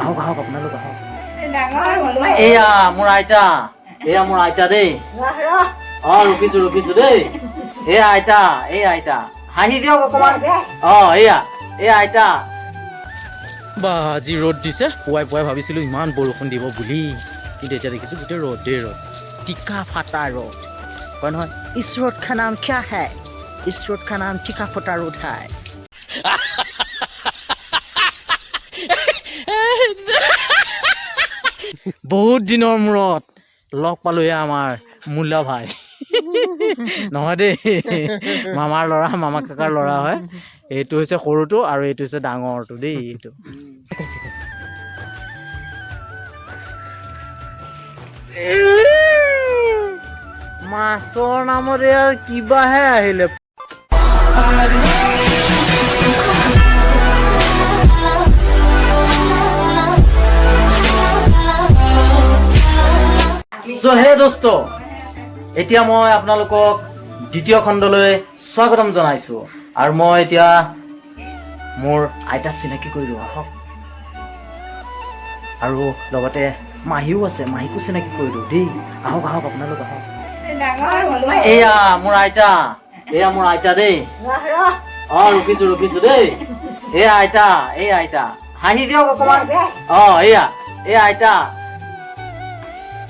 আহক আহক আপোনালোক আহক। ডাঙৰ এয়া মোৰ আইতা, এয়া মোৰ আইতা দেই। ৰখিছো দেই। এয়া আইতা, এই আইতা হাঁহি দিয়ক অকমান। এয়া আইতা। বা আজি ৰ'দ দিছে, পুৱাই পুৱাই ভাবিছিলো ইমান বৰষুণ দিব বুলি, কিন্তু এতিয়া দেখিছো গোটেই ৰ'দেই ৰ'দ, টিকা ফাটা ৰ'দ। কয় নহয়, ইছ ৰ'দ কা নাম ক্যা है, ইছ ৰ'দ কা নাম টিকা ফটা ৰ'দ है। বহুত দিনৰ মূৰত লগ পালো এয়া আমাৰ মুল্লা ভাই। নহয় দেই, মামাৰ ল'ৰা, মামা কাকাৰ ল'ৰা হয়। এইটো হৈছে সৰুটো আৰু এইটো হৈছে ডাঙৰটো দেই। এইটো মাছৰ নামত এয়া কিবাহে আহিলে। চ' হে দোস্ত, এতিয়া মই আপোনালোকক দ্বিতীয় খণ্ডলৈ স্বাগতম জনাইছো। আৰু মই এতিয়া মোৰ আইতাক চিনাকি কৰি দিওঁ, আহক। আৰু লগতে মাহীও আছে, মাহীকো চিনাকি কৰি দিওঁ দেই। আহক আহক আপোনালোক আহক। এয়া মোৰ আইতা, এয়া মোৰ আইতা দেই। ৰখিছো দেই। এয়া আইতা, এই আইতা হাঁহি দিয়ক অকমান। এয়া আইতা,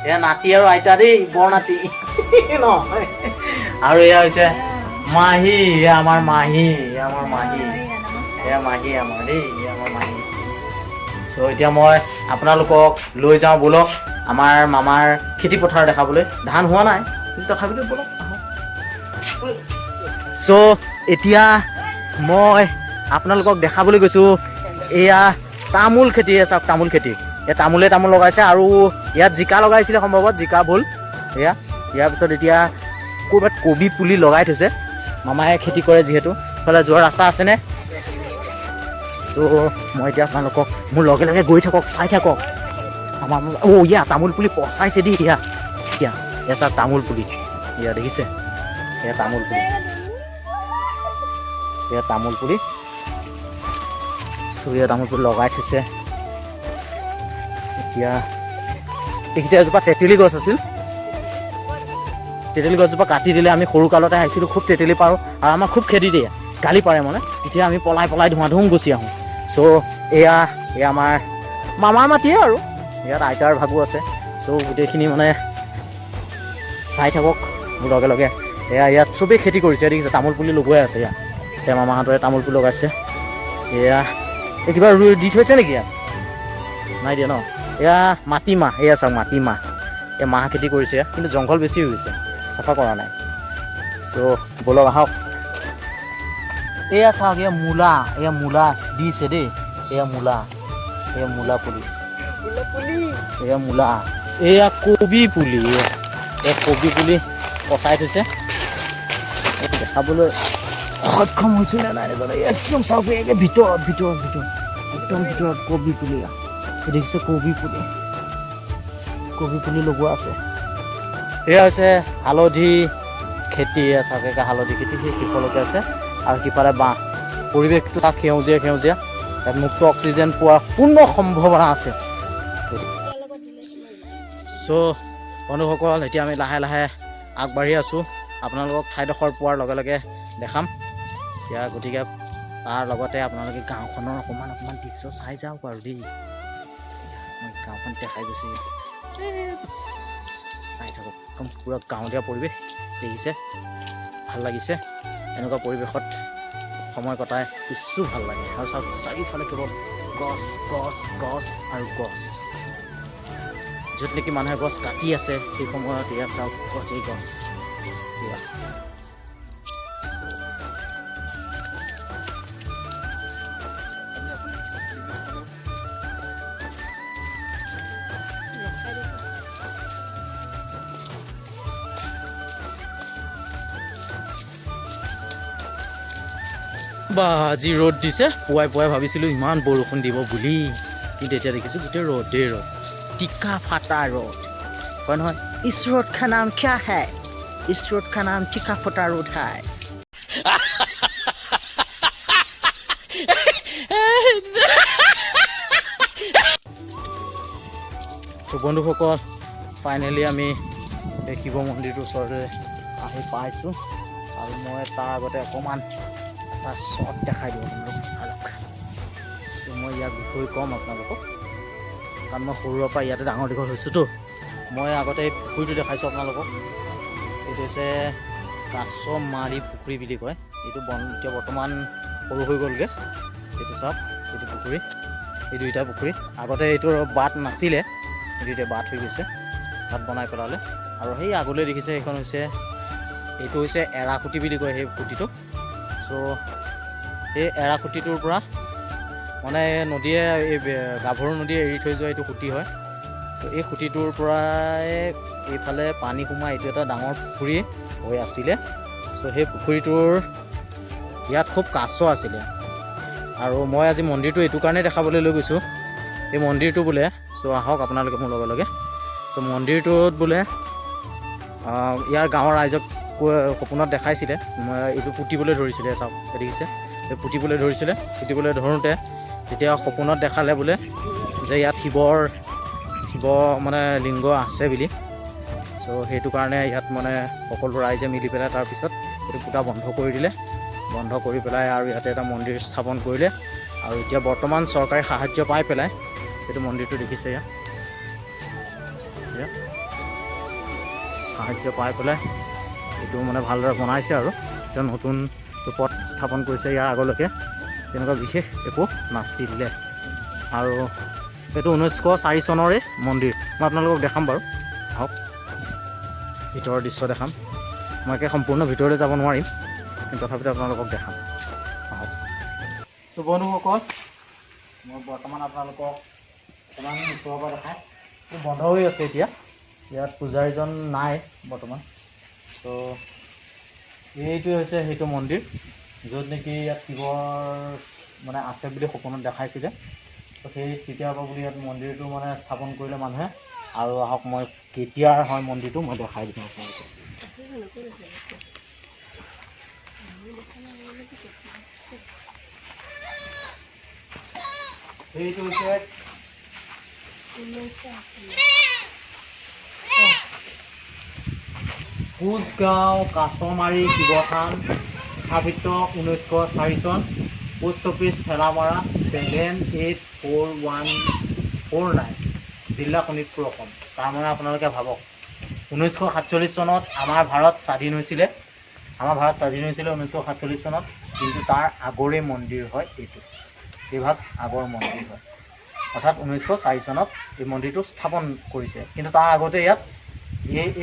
এয়া নাতি আৰু আইতা দেই, বৰ নাতি। নহয়, আৰু এয়া হৈছে মাহী, এয়া আমাৰ মাহী, এয়া আমাৰ মাহী, এয়া মাহী আমাৰ দেই, এয়া আমাৰ মাহী। চ' এতিয়া মই আপোনালোকক লৈ যাওঁ ব'লক আমাৰ মামাৰ খেতি পথাৰ দেখাবলৈ। ধান হোৱা নাই, কিন্তু তথাপিতো ব'লক আহক। চ' এতিয়া মই আপোনালোকক দেখাবলৈ গৈছো এয়া তামোল খেতি। চাওক তামোল খেতি, এই তামোল লগাইছে, আৰু ইয়াত জিকা লগাইছিলে সম্ভৱত, জিকা ভুল। ইয়াৰ পিছত এতিয়া ক'ৰবাত কবি পুলি লগাই থৈছে, মামায়ে খেতি কৰে যিহেতু। সেইফালে যোৱাৰ ৰাস্তা আছেনে? চ' মই এতিয়া আপোনালোকক মোৰ লগে লগে গৈ থাকক, চাই থাকক। আমাৰ তামোল পুলি পচাইছে দেই। এয়া চাওক তামোল পুলি, এয়া দেখিছে, এয়া তামোল পুলি, এয়া তামোল পুলি। চ' এয়া তামোল পুলি লগাই থৈছে। এতিয়া এইকেইটা এজোপা তেতেলী গছ আছিল, তেতেলী গছজোপা কাটি দিলে। আমি সৰু কালতে আহিছিলোঁ, খুব তেতেলী পাৰোঁ, আৰু আমাক খুব খেদি দিয়ে, গালি পাৰে মানে। তেতিয়া আমি পলাই ধুম গুচি আহোঁ। চ' এয়া আমাৰ মামাৰ মাটিয়ে আৰু ইয়াত আইতাৰ ভাগো আছে। চ' গোটেইখিনি মানে চাই থাকক মোৰ লগে লগে। ইয়াত চবেই খেতি কৰিছে, দেখিছে, তামোল পুলি লগোৱাই আছে। এতিয়া মামাহঁতৰে তামোল পুলি লগাইছে। এই কিবা ৰুই দি থৈছে নেকি? ইয়াত নাই দিয়া ন। এয়া মাটিমাহ, এয়া চাওক মাটিমাহ, মাহ খেতি কৰিছে। কিন্তু জংঘল বেছি হৈ গৈছে, চাফা কৰা নাই। চ' ব'লক আহক। এয়া চাওক, এয়া মূলা দিছে দেই। এয়া মূলা পুলি, এয়া মূলা, এয়া কবি পুলি, এয়া কবি পুলি পচাই থৈছে। দেখাবলৈ সক্ষম হৈছো নে নাই নাজানো। একদম চাওক, ভিতৰত একদম ভিতৰত কবি পুলি। দেখিছে, কবি পুলি লগোৱা আছে। এয়া হৈছে হালধি খেতি। চাওক, হালধি খেতি সেই সিফালতে আছে, আৰু সিফালে বাঁহ। পৰিৱেশটো তাক সেউজীয়া, ইয়াত মুক্ত অক্সিজেন পোৱাৰ পূৰ্ণ সম্ভাৱনা আছে। চ' বন্ধুসকল, এতিয়া আমি লাহে লাহে আগবাঢ়ি আছোঁ। আপোনালোকক ঠাইডোখৰ পোৱাৰ লগে লগে দেখাম। গতিকে তাৰ লগতে আপোনালোকে গাঁওখনৰ অকণমান দৃশ্য চাই যাওক আৰু দেই। মই গাঁওখন দেখাই গৈছে, চাই থাকক। একদম পূৰা গাঁৱলীয়া পৰিৱেশ, দেখিছে, ভাল লাগিছে। এনেকুৱা পৰিৱেশত সময় কটাই কিছু ভাল লাগে। আৰু চাওক, চাৰিওফালে কেৱল গছ আৰু গছ। য'ত নেকি মানুহে গছ কাটি আছে, সেই সময়ত ইয়াত চাওক, গছেই গছ। বা আজি ৰ'দ দিছে, পুৱাই পুৱাই ভাবিছিলোঁ ইমান বৰষুণ দিব বুলি, কিন্তু এতিয়া দেখিছোঁ গোটেই ৰ'দেই ৰ'দ, টিকা ফাটা ৰ'দ। কয় নহয়, ইছ ৰ'দ কা নাম ক্যা है, ইছ ৰ'দ কা নাম টিকা ফটা ৰ'দ है। বন্ধুসকল ফাইনেলি আমি এই শিৱ মন্দিৰটোৰ ওচৰলৈ আহি পাইছোঁ আৰু মই তাৰ আগতে অকণমান এটা শ্বট দেখাই দিওঁ আপোনালোকক চাওক চ' মই ইয়াৰ বিষয়ে ক'ম আপোনালোকক কাৰণ মই সৰুৰে পৰা ইয়াতে ডাঙৰ দীঘল হৈছোঁতো মই আগতে এই পুখুৰীটো দেখাইছোঁ আপোনালোকক এইটো হৈছে কাছমাৰী পুখুৰী বুলি কয় এইটো এতিয়া বৰ্তমান সৰু হৈ গ'লগৈ এইটো চাওক এইটো পুখুৰী এই দুইটা পুখুৰী আগতে এইটোৰ বাট নাছিলে এইটো এতিয়া বাট হৈ গৈছে বাট বনাই পেলালে আৰু সেই আগলৈ দেখিছে সেইখন হৈছে এইটো হৈছে এৰাখুটি বুলি কয় সেই খুঁটিটো চ' সেই এৰাখুটিটোৰ পৰা মানে নদীয়ে এই গাভৰু নদীয়ে এৰি থৈ যোৱা এইটো খুঁটি হয় চ' এই খুঁটিটোৰ পৰাই এইফালে পানী সোমাই এইটো এটা ডাঙৰ পুখুৰী হৈ আছিলে চ' সেই পুখুৰীটোৰ ইয়াত খুব কাছ আছিলে আৰু মই আজি মন্দিৰটো এইটো কাৰণেই দেখাবলৈ লৈ গৈছোঁ এই মন্দিৰটো বোলে চ' আহক আপোনালোকে মোৰ লগে লগে চ' মন্দিৰটোত বোলে ইয়াৰ গাঁৱৰ ৰাইজক সপোনত দেখাইছিলে এইটো পুতিবলৈ ধৰিছিলে চাওক দেখিছে এই পুতিবলৈ ধৰিছিলে পুতিবলৈ ধৰোঁতে তেতিয়া সপোনত দেখালে বোলে যে ইয়াত শিৱ মানে লিংগ আছে বুলি চ' সেইটো কাৰণে ইয়াত মানে সকলো ৰাইজে মিলি পেলাই তাৰপিছত এইটো পুতা বন্ধ কৰি দিলে বন্ধ কৰি পেলাই আৰু ইয়াতে এটা মন্দিৰ স্থাপন কৰিলে আৰু এতিয়া বৰ্তমান চৰকাৰী সাহায্য পাই পেলাই এইটো মন্দিৰটো দেখিছে ইয়াত সাহায্য পাই পেলাই এইটো মানে ভালদৰে বনাইছে আৰু এতিয়া নতুন ৰূপত স্থাপন কৰিছে ইয়াৰ আগলৈকে তেনেকুৱা বিশেষ একো নাছিলে আৰু এইটো 1904 চনৰে মন্দিৰ মই আপোনালোকক দেখাম বাৰু আহক ভিতৰৰ দৃশ্য দেখাম মই একে সম্পূৰ্ণ ভিতৰলৈ যাব নোৱাৰিম কিন্তু তথাপিতো আপোনালোকক দেখাম আহক চ' বন্ধুসকল মই বৰ্তমান আপোনালোকক অকণমান ওচৰৰ পৰা দেখাওঁ বন্ধ হৈ আছে এতিয়া ইয়াত পূজাৰীজন নাই বৰ্তমান ত' এইটোৱে হৈছে সেইটো মন্দিৰ য'ত নেকি ইয়াত শিৱৰ মানে আছে বুলি সপোনত দেখাইছিলে ত' সেই তেতিয়াৰ পৰা বুলি ইয়াত মন্দিৰটো মানে স্থাপন কৰিলে মানুহে আৰু আহক মই কেতিয়াৰ হয় মন্দিৰটো মই দেখাই দিম আপোনালোকক এইটো হৈছে কোচগাঁও কাছমাৰী শিৱথান স্থাপিত 1904 চন পোষ্ট অফিচ ঠেলামৰা 784149 জিলা শোণিতপুৰ অসম তাৰমানে আপোনালোকে ভাবক 1947 চনত আমাৰ ভাৰত স্বাধীন হৈছিলে 1947 চনত কিন্তু তাৰ আগৰে মন্দিৰ হয় এইটো এই ভাগ আগৰ মন্দিৰ হয় অৰ্থাৎ 1904 চনত এই মন্দিৰটো স্থাপন কৰিছে কিন্তু তাৰ আগতে ইয়াত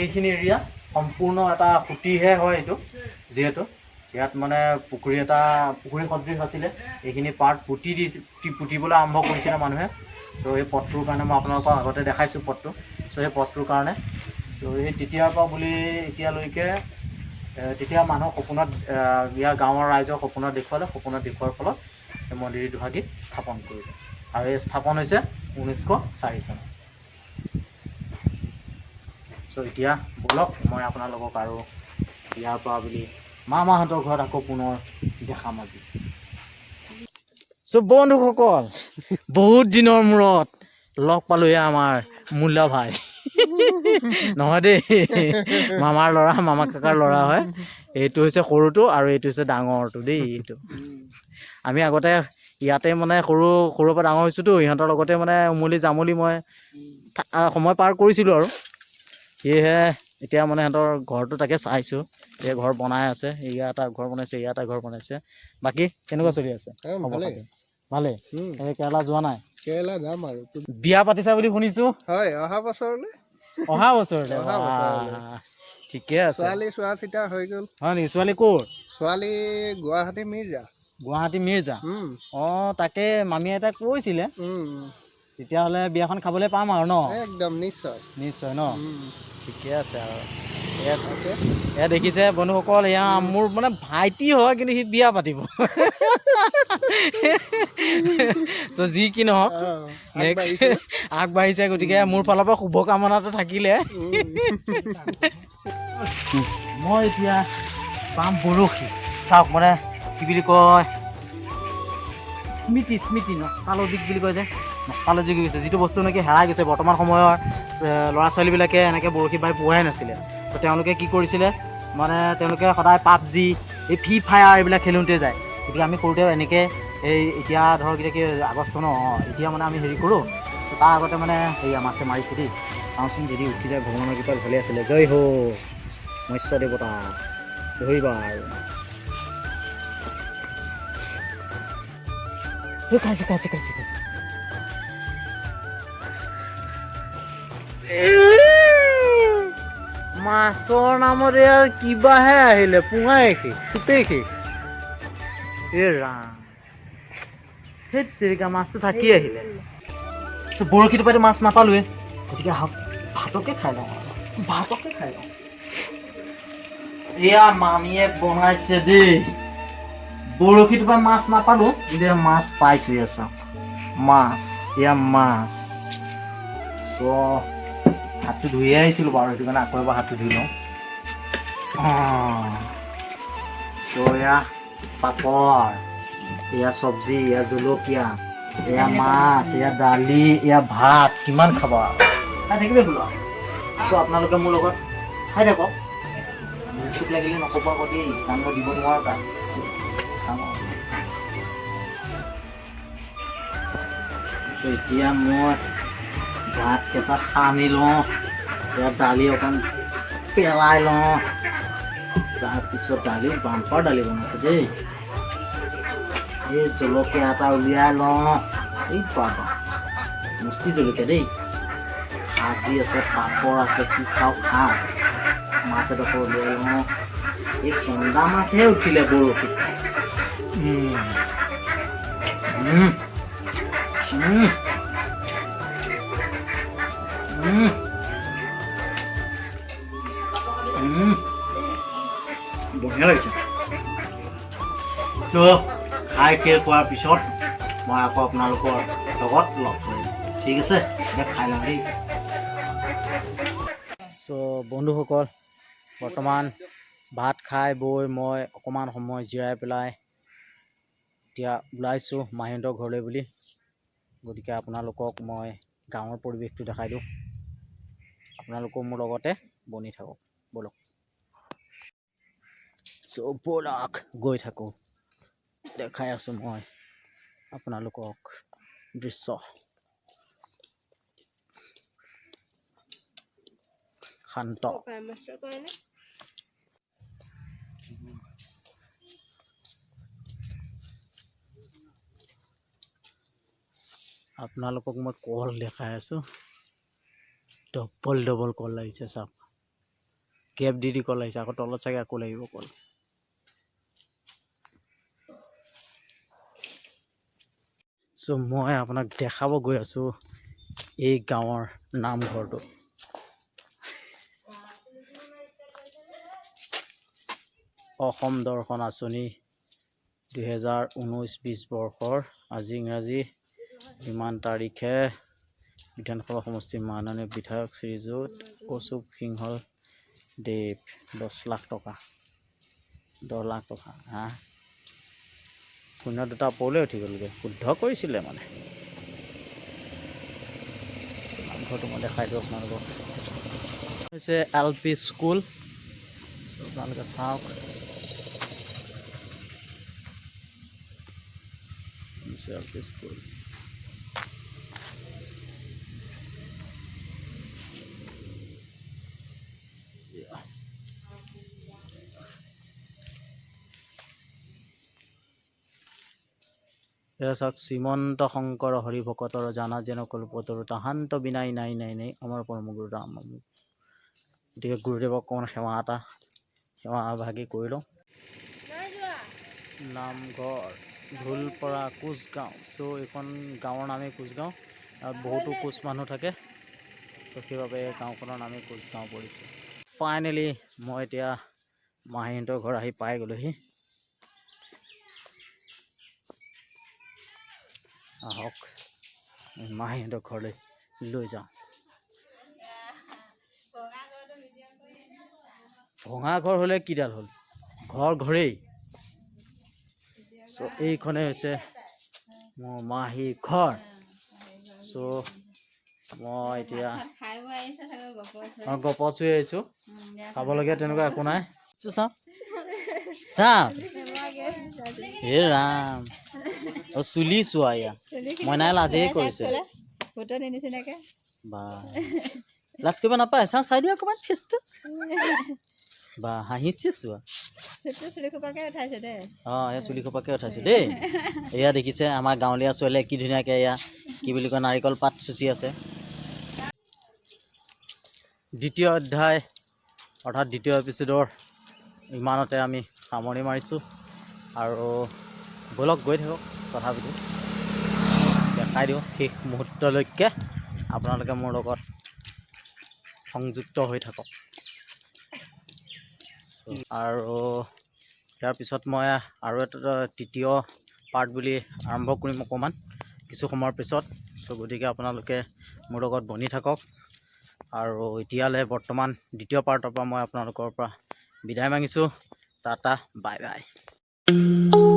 এইখিনি এৰিয়া সম্পূৰ্ণ এটা খুঁটিহে হয় এইটো যিহেতু ইয়াত মানে পুখুৰী সদৃশ আছিলে এইখিনি পাৰ্ট পুতিবলৈ আৰম্ভ কৰিছিলে মানুহে চ' এই পথটোৰ কাৰণে মই আপোনালোকক আগতে দেখাইছোঁ পথটো চ' সেই পথটোৰ কাৰণে ত' এই তেতিয়াৰ পৰা বুলি এতিয়ালৈকে তেতিয়া মানুহ সপোনত ইয়াৰ গাঁৱৰ ৰাইজৰ সপোনত দেখুৱাৰ ফলত এই মন্দিৰ দুভাগি স্থাপন কৰিলে আৰু এই স্থাপন হৈছে 1904 চনত চ' এতিয়া বলক মই আপোনালোকক আৰু ইয়াৰ পৰা বুলি মামাহঁতৰ ঘৰত আকৌ পুনৰ দেখাম আজি চ' বন্ধুসকল বহুত দিনৰ মূৰত লগ পালোঁ এয়া আমাৰ মূল্য ভাই নহয় দেই মামাৰ ল'ৰা মামা কাকাৰ ল'ৰা হয় এইটো হৈছে সৰুটো আৰু এইটো হৈছে ডাঙৰটো দেই এইটো আমি আগতে ইয়াতে মানে সৰুৰ পৰা ডাঙৰ হৈছোঁতো ইহঁতৰ লগতে মানে উমলি জামলি মই সময় পাৰ কৰিছিলোঁ আৰু সেয়েহে এতিয়া মানে সিহঁতৰ ঘৰটো তাকে চাইছোঁ এই ঘৰ বনাই আছে এয়া এটা ঘৰ বনাইছে এয়া এটা ঘৰ বনাইছে বাকী কেনেকুৱা চলি আছে ভালে কেৰেলা যোৱা নাই কেৰেলা যাম আৰু বিয়া পাতিছা বুলি শুনিছোঁ হয় অহা বছৰলৈ ঠিকে আছে ছোৱালী চোৱা চিতা হৈ গ'ল হয় নেকি ছোৱালী ক'ৰ ছোৱালী গুৱাহাটী মিৰ্জা অঁ তাকে মামী আইতাই কৈছিলে তেতিয়াহ'লে বিয়াখন খাবলৈ পাম আৰু ন একদম নিশ্চয় ন ঠিকে আছে আৰু এয়া দেখিছে বন্ধুসকল এয়া মোৰ মানে ভাইটি হয় কিন্তু সি বিয়া পাতিব চ' যি কি নহওক নেক্সট আগবাঢ়িছে গতিকে মোৰ ফালৰ পৰা শুভকামনাটো থাকিলে মই এতিয়া পাম বৰশী চাওক মানে কি বুলি কয় স্মৃতি নষ্টালজিক বুলি কয় যে নষ্টালজি গৈছে, যিটো বস্তু নেকি হেৰাই গৈছে বৰ্তমান সময়ৰ ল'ৰা ছোৱালীবিলাকে এনেকৈ বৰশী বাই পোৱাই নাছিলে। তো তেওঁলোকে কি কৰিছিলে মানে তেওঁলোকে সদায় পাবজি, এই ফ্ৰী ফায়াৰ এইবিলাক খেলোঁতে যায়। গতিকে আমি সৰুতে এনেকৈ এই এতিয়া ধৰক এতিয়া কি আগষ্ট ন, এতিয়া মানে আমি হেৰি কৰোঁ। তো তাৰ আগতে মানে হেৰি আমাকে মাৰিছে দেই, চাওঁচোন যদি উঠি যায় ভগৱানৰ কৃপাত ভালে আছিলে। জয় হো মৎস্য দেৱতা, ধৰিবা আৰু খাইছে খাইছে খাইছে খাইছে। মাছৰ নামত ইয়াৰ কিবাহে আহিলে, পুঙাই শেষ, সুতেই শেষ। এ ৰাম, সেই তেৰিকা মাছটো থাকি আহিলে। বৰশীটো পাইতো মাছ নাপালোৱে, গতিকে ভাতকে খাই লওঁ আৰু ভাতকে খাই লওঁ। এয়া মামীয়ে বনাইছে দেই, বৰশীটোৰ পৰা মাছ নাপালো, কিন্তু মাছ পাইছো। এয়া মাছ, এয়া মাছ। হাতটো ধুইয়ে আহিছিলো বাৰু, সেইটো কাৰণে আকৌ এবাৰ হাতটো ধুই লওঁ। এয়া পাপৰ, এয়া চব্জি, এয়া জলকীয়া, এয়া মাছ, এয়া দালি, এয়া ভাত। কিমান খাবা খাই থাকিলে বোলো আৰু আপোনালোকে মোৰ লগত খাই থাকক। চুপ লাগিলে নক'ব আকৌ দেই, কাৰণ মই দিব নোৱাৰো তাত। এতিয়া মই ভাতকেইটা সানি লওঁ, ইয়াত দালি অকণ পেলাই লওঁ। তাৰপিছত দালি বাম্পাৰ দালি বনাইছে দেই। এই জলকীয়া এটা উলিয়াই লওঁ, এই বাবা মস্তি জলকীয়া দেই। ভাজি আছে, পাপৰ আছে, কি খাওঁ খাওঁ। মাছ এডোখৰ উলিয়াই লওঁ, এই চন্দা মাছহে উঠিলে বৰশীত। বঢ়িয়া লাগিছে। তো খাই শেষ হোৱাৰ পিছত মই আকৌ আপোনালোকৰ লগত লগ কৰিম, ঠিক আছে? এতিয়া খাই লওঁ দেই। বন্ধুসকল, বৰ্তমান ভাত খাই বৈ মই অকণমান সময় জিৰাই পেলাই এতিয়া ওলাইছোঁ মাহীহঁতৰ ঘৰলৈ বুলি। গতিকে আপোনালোকক মই গাঁৱৰ পৰিৱেশটো দেখাই দিওঁ, আপোনালোকেও মোৰ লগতে বনি থাকক, ব'লক। ব'লক গৈ থাকোঁ, দেখাই আছোঁ মই আপোনালোকক দৃশ্য। শান্ত। আপোনালোকক মই কল দেখাই আছোঁ, ডবল ডবল কল লাগিছে চাওক। কেপ দি কল লাগিছে, আকৌ তলত চাগে আকৌ লাগিব কল। মই আপোনাক দেখাব গৈ আছোঁ এই গাঁৱৰ নামঘৰটো। অসম দৰ্শন আঁচনি 2019-20 বৰ্ষৰ আজি ইংৰাজী ইমান তাৰিখে বিধানসভা সমষ্টিৰ মাননীয় বিধায়ক শ্ৰীযুত অশোক সিংহল দেৱ 10 লাখ টকা 10 লাখ টকা শূন্য দুটা ওপৰলৈ উঠি গ'লগৈ, শুদ্ধ কৰিছিলে মানে। নামঘৰটো মই দেখাই দিওঁ আপোনালোকক। হৈছে LP স্কুল, আপোনালোকে চাওক। LP school. চাওক, শ্ৰীমন্ত শংকৰ হৰি ভকতৰ জানা যেন কল্পতৰু তাহান্ত বিনাই নাই নাই নাই আমাৰ পৰম গুৰু ৰাম। গতিকে গুৰুদেৱক অকণমান সেৱা ভাগি কৰি লওঁ। নামঘৰ ঢোলপৰা কোচগাঁও। এইখন গাঁৱৰ নামেই কোচগাঁও। ইয়াত বহুতো কোচ মানুহ থাকে, সেইবাবে গাঁওখনৰ নামেই কোচগাঁও পৰিছে। ফাইনেলি মই এতিয়া মাহীহঁতৰ ঘৰ আহি পাই গ'লোহি। আহক মাহীহঁতৰ ঘৰলৈ লৈ যাওঁ। ভঙা ঘৰ হ'লে কিডাল হ'ল, ঘৰেই। এইখনে হৈছে মোৰ মাহীৰ ঘৰ। চ' মই এতিয়া গপ চুই আহিছোঁ খাবলগীয়া তেনেকুৱা একো নাই চাওঁ চাওঁ হে ৰাম চুলি চোৱা ইয়াত মইনাই লাজেই কৰিছে বা লাজ কৰিব নাপায় চাই দিয়া অকণমান ফেচটো বা হাঁহিছে চোৱা অঁ এয়া চুলি খোপাকে উঠাইছোঁ দেই এয়া দেখিছে আমাৰ গাঁৱলীয়া ছোৱালীয়ে কি ধুনীয়াকৈ এয়া কি বুলি কয় নাৰিকল পাত চুচি আছে দ্বিতীয় অধ্যায় অৰ্থাৎ দ্বিতীয় এপিছ'ডৰ ইমানতে আমি সামৰণি মাৰিছোঁ আৰু ব'লক গৈ থাকক তথাপিতো দেখাই দিওঁ শেষ মুহূৰ্তলৈকে আপোনালোকে মোৰ লগত সংযুক্ত হৈ থাকক আৰু ইয়াৰ পিছত মই আৰু এটা তৃতীয় পাৰ্ট বুলি আৰম্ভ কৰিম অকণমান কিছু সময়ৰ পিছত চ' গতিকে আপোনালোকে মোৰ লগত বনি থাকক আৰু এতিয়ালৈ বৰ্তমান দ্বিতীয় পাৰ্টৰ পৰা মই আপোনালোকৰ পৰা বিদায় মাগিছোঁ টাটা বাই বাই